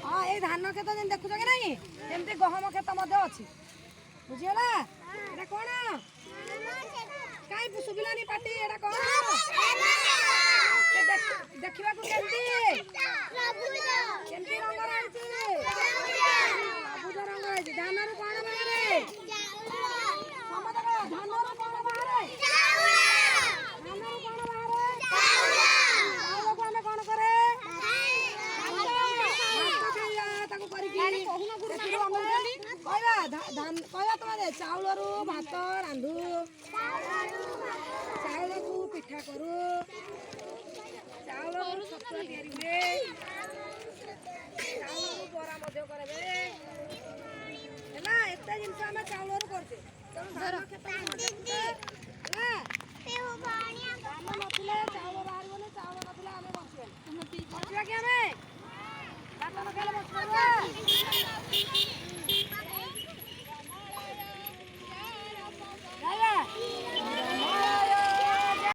हाँ ये धान खेत जेन देखुच कि नहीं एमती गहम खेत अच्छी बुझीगला एटा कौन कहीं शुभिलानी पार्टी एटा कौन देखा केमती केमती रंग सबुज रंग धान रु कौन बाहर धान रु कौन बाहर धान रु कौन बाहर कौन करे चाउल भात रांधु चाउल को पिठा करू चाउल छतुआ तैयारी हुए चाउल बरा करे एत जिनस आम चाउल करते धान खेत धान नथिले